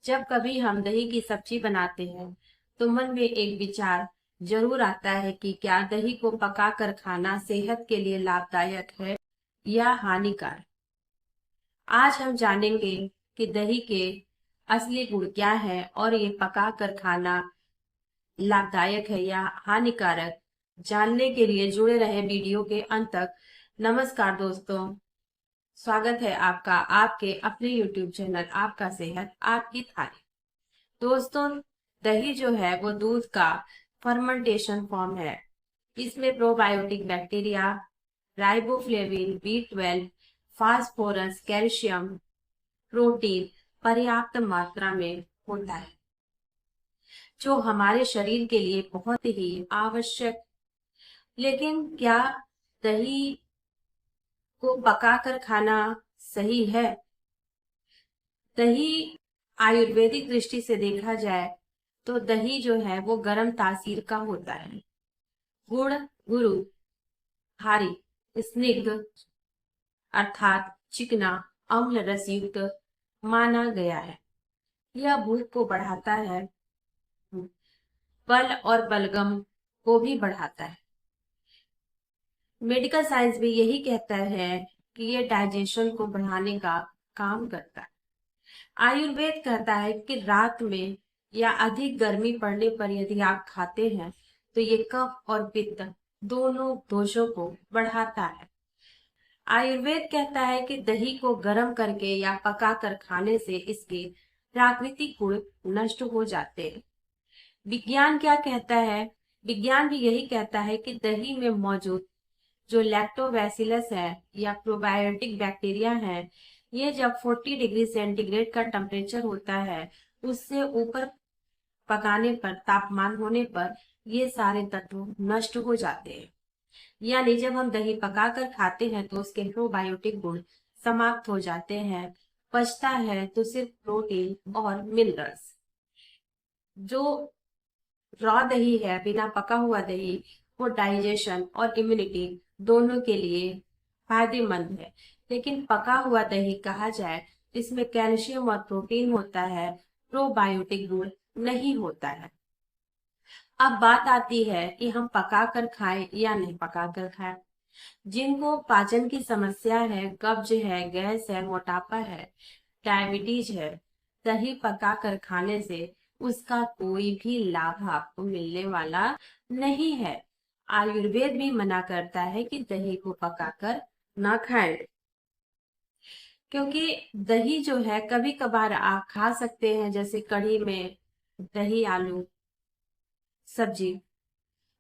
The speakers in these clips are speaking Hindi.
जब कभी हम दही की सब्जी बनाते हैं तो मन में एक विचार जरूर आता है कि क्या दही को पकाकर खाना सेहत के लिए लाभदायक है या हानिकारक। आज हम जानेंगे कि दही के असली गुण क्या है और ये पकाकर खाना लाभदायक है या हानिकारक। जानने के लिए जुड़े रहे वीडियो के अंत तक। नमस्कार दोस्तों, स्वागत है आपका आपके अपने YouTube चैनल आपका सेहत आपकी थाली। दोस्तों, दही जो है वो दूध का फर्मेंटेशन फॉर्म है। इसमें probiotic bacteria, riboflavin, B12, phosphorus, calcium, protein पर्याप्त मात्रा में होता है, जो हमारे शरीर के लिए बहुत ही आवश्यक। लेकिन क्या दही को पकाकर खाना सही है? दही आयुर्वेदिक दृष्टि से देखा जाए तो दही जो है वो गर्म तासीर का होता है। गुण गुरु भारी, स्निग्ध अर्थात चिकना, अम्ल रस युक्त माना गया है। यह भूख को बढ़ाता है, बल और बलगम को भी बढ़ाता है। मेडिकल साइंस भी यही कहता है कि यह डाइजेशन को बढ़ाने का काम करता है। आयुर्वेद कहता है कि रात में या अधिक गर्मी पड़ने पर यदि आप खाते हैं तो ये कफ और पित्त दोनों दोषों को बढ़ाता है। आयुर्वेद कहता है कि दही को गर्म करके या पकाकर खाने से इसके प्राकृतिक गुण नष्ट हो जाते हैं। विज्ञान क्या कहता है? विज्ञान भी यही कहता है कि दही में मौजूद जो लैक्टोबैसिलस है या प्रोबायोटिक बैक्टीरिया है, ये जब 40 डिग्री सेंटीग्रेड का टेम्परेचर होता है उससे ऊपर पकाने पर, तापमान होने पर ये सारे तत्व नष्ट हो जाते हैं। यानी जब हम दही पकाकर खाते हैं तो उसके प्रोबायोटिक गुण समाप्त हो जाते हैं। बचता है तो सिर्फ प्रोटीन और मिनरल्स। जो रॉ दही है, बिना पका हुआ दही, वो डाइजेशन और इम्यूनिटी दोनों के लिए फायदेमंद है। लेकिन पका हुआ दही कहा जाए, इसमें कैल्शियम और प्रोटीन होता है, प्रोबायोटिक गुण नहीं होता है। अब बात आती है कि हम पकाकर खाएं या नहीं पकाकर खाएं। जिनको पाचन की समस्या है, कब्ज है, गैस है, मोटापा है, डायबिटीज है, दही पकाकर खाने से उसका कोई भी लाभ आपको मिलने वाला नहीं है। आयुर्वेद भी मना करता है कि दही को पकाकर ना खाएं, क्योंकि दही जो है कभी कभार आप खा सकते हैं, जैसे कढ़ी में दही आलू सब्जी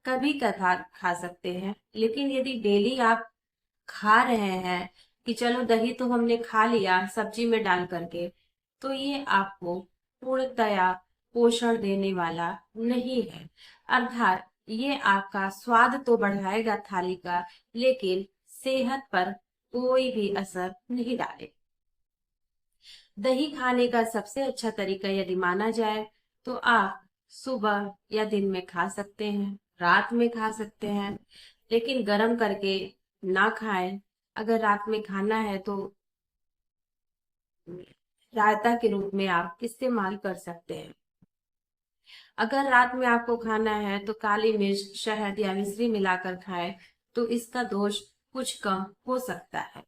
कभी कभार खा सकते हैं। लेकिन यदि डेली आप खा रहे हैं कि चलो दही तो हमने खा लिया सब्जी में डाल करके, तो ये आपको पूर्णतया पोषण देने वाला नहीं है। अर्थात ये आपका स्वाद तो बढ़ाएगा थाली का, लेकिन सेहत पर कोई भी असर नहीं डाले। दही खाने का सबसे अच्छा तरीका यदि माना जाए तो आप सुबह या दिन में खा सकते हैं, रात में खा सकते हैं, लेकिन गर्म करके ना खाएं। अगर रात में खाना है तो रायता के रूप में आप इस्तेमाल कर सकते हैं। अगर रात में आपको खाना है तो काली मिर्च, शहद या मिश्री मिलाकर खाएं तो इसका दोष कुछ कम हो सकता है।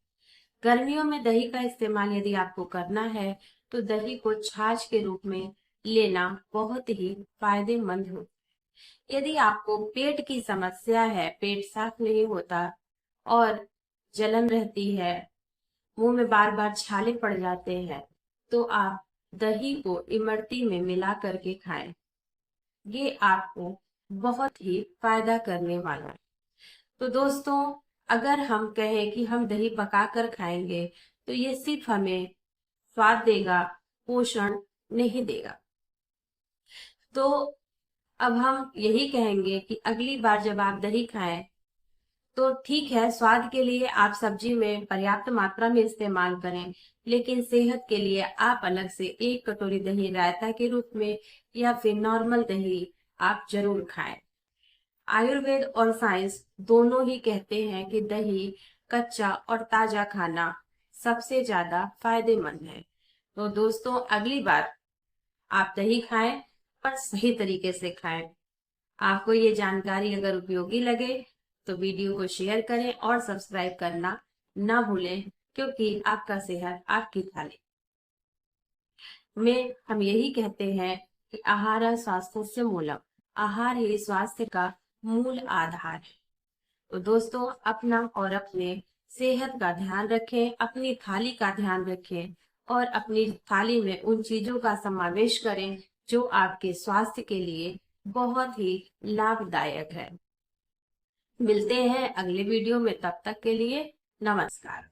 गर्मियों में दही का इस्तेमाल यदि आपको करना है तो दही को छाछ के रूप में लेना बहुत ही फायदेमंद हो। यदि आपको पेट की समस्या है, पेट साफ नहीं होता और जलन रहती है, मुंह में बार बार छाले पड़ जाते हैं, तो आप दही को इमरती में मिला करके खाएं। ये आपको बहुत ही फायदा करने वाला है। तो दोस्तों, अगर हम कहें कि हम दही पकाकर खाएंगे तो ये सिर्फ हमें स्वाद देगा, पोषण नहीं देगा। तो अब हम यही कहेंगे कि अगली बार जब आप दही खाएं तो ठीक है, स्वाद के लिए आप सब्जी में पर्याप्त मात्रा में इस्तेमाल करें, लेकिन सेहत के लिए आप अलग से 1 कटोरी दही रायता के रूप में या फिर नॉर्मल दही आप जरूर खाएं। आयुर्वेद और साइंस दोनों ही कहते हैं कि दही कच्चा और ताजा खाना सबसे ज्यादा फायदेमंद है। तो दोस्तों, अगली बार आप दही खाएं, पर सही तरीके से खाएं। आपको ये जानकारी अगर उपयोगी लगे तो वीडियो को शेयर करें और सब्सक्राइब करना ना भूलें, क्योंकि आपका सेहत आपकी थाली में। हम यही कहते हैं कि आहार स्वास्थ्य मूलम, आहार ही स्वास्थ्य का मूल आधार है। तो दोस्तों, अपना और अपने सेहत का ध्यान रखें, अपनी थाली का ध्यान रखें और अपनी थाली में उन चीजों का समावेश करें जो आपके स्वास्थ्य के लिए बहुत ही लाभदायक है। मिलते हैं अगले वीडियो में, तब तक के लिए नमस्कार।